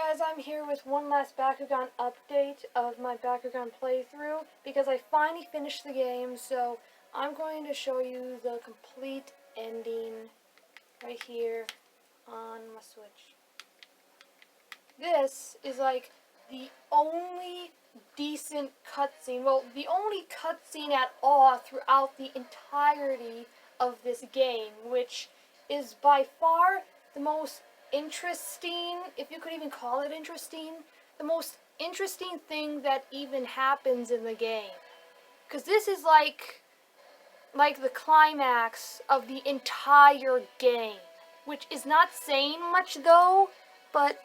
guys, I'm here with one last Bakugan update of my Bakugan playthrough because I finally finished the game, so I'm going to show you the complete ending right here on my Switch. This is like the only decent cutscene, well, the only cutscene at all throughout the entirety of this game, which is by far the most interesting, if you could even call it interesting, the most interesting thing that even happens in the game. Because this is like the climax of the entire game, which is not saying much though, but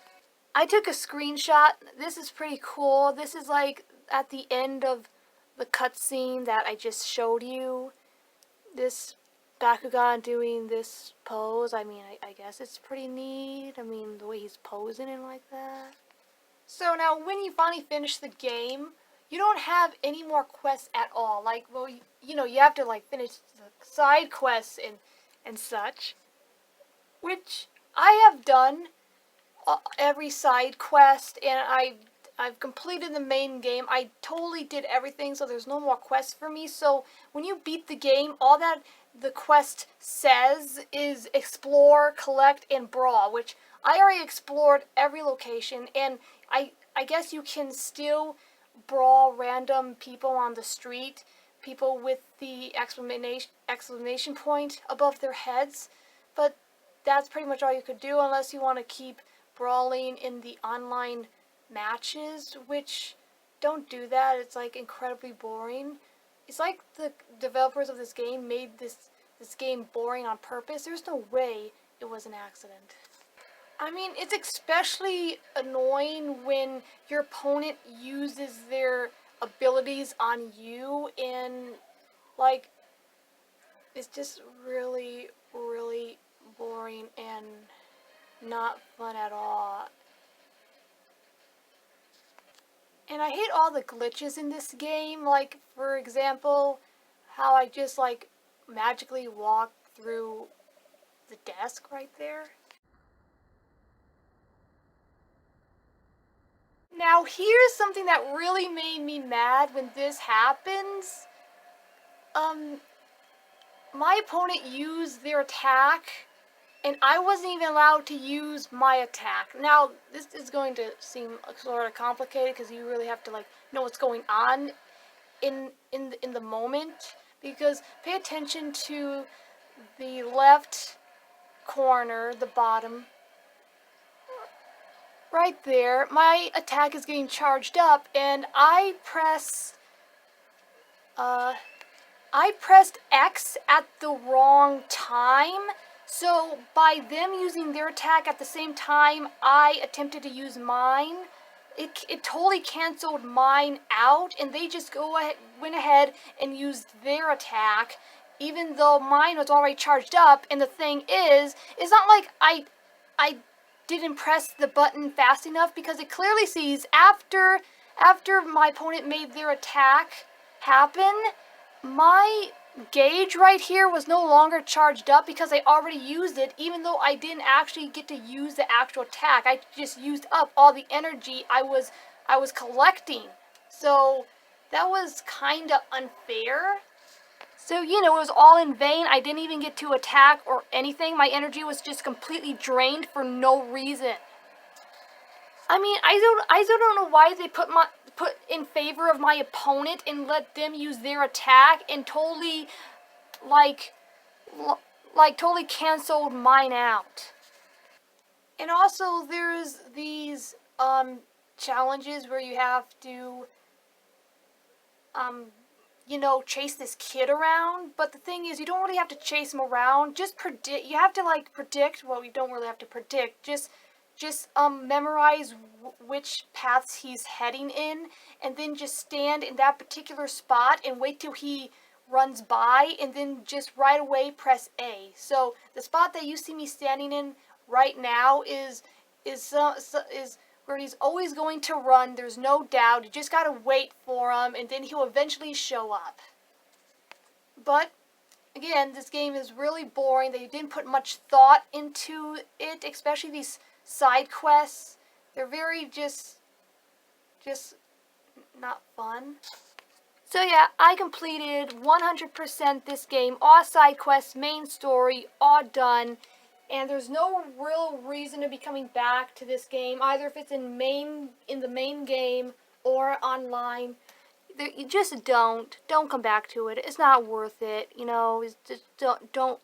I took a screenshot. This is pretty cool. This is like at the end of the cutscene that I just showed you. This Bakugan doing this pose. I mean, I guess it's pretty neat. I mean, the way he's posing and like that. So now when you finally finish the game, you don't have any more quests at all. Like, well, you have to like finish the side quests and such, which I have done every side quest, and I've completed the main game. I totally did everything, so there's no more quests for me. So when you beat the game, all that the quest says is explore, collect, and brawl, which I already explored every location, and I guess you can still brawl random people on the street, people with the exclamation point above their heads, but that's pretty much all you could do unless you want to keep brawling in the online matches, which don't do that. It's like incredibly boring. It's like the developers of this game made this game boring on purpose. There's no way it was an accident. I mean, it's especially annoying when your opponent uses their abilities on you, and like it's just really, really boring and not fun at all. And I hate all the glitches in this game, like, for example, how I just, like, magically walk through the desk right there. Now, here's something that really made me mad when this happens. My opponent used their attack, and I wasn't even allowed to use my attack. Now, this is going to seem sort of complicated because you really have to like know what's going on in the moment. Because pay attention to the left corner, the bottom, right there. My attack is getting charged up, and I pressed X at the wrong time. So by them using their attack at the same time I attempted to use mine, it totally canceled mine out, and they just went ahead and used their attack, even though mine was already charged up. And the thing is, it's not like I didn't press the button fast enough, because it clearly sees after my opponent made their attack happen, my gauge right here was no longer charged up because I already used it, even though I didn't actually get to use the actual attack. I just used up all the energy I was collecting. So that was kind of unfair. So, it was all in vain. I didn't even get to attack or anything. My energy was just completely drained for no reason. I mean, I still don't know why they put in favor of my opponent and let them use their attack, and totally totally canceled mine out. And also there's these challenges where you have to chase this kid around, but the thing is, you don't really have to chase him around. Just predict. You have to predict. Well, you don't really have to predict. Just memorize which paths he's heading in, and then just stand in that particular spot and wait till he runs by, and then just right away press A. So the spot that you see me standing in right now is where he's always going to run. There's no doubt. You just gotta wait for him, and then he'll eventually show up. But again, this game is really boring. They didn't put much thought into it, especially these side quests. They're very just not fun. So yeah, I completed 100% this game, all side quests, main story, all done, and there's no real reason to be coming back to this game, either if it's in the main game or online. You just don't come back to it. It's not worth it. It's just don't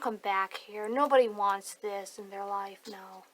come back here. Nobody wants this in their life. No.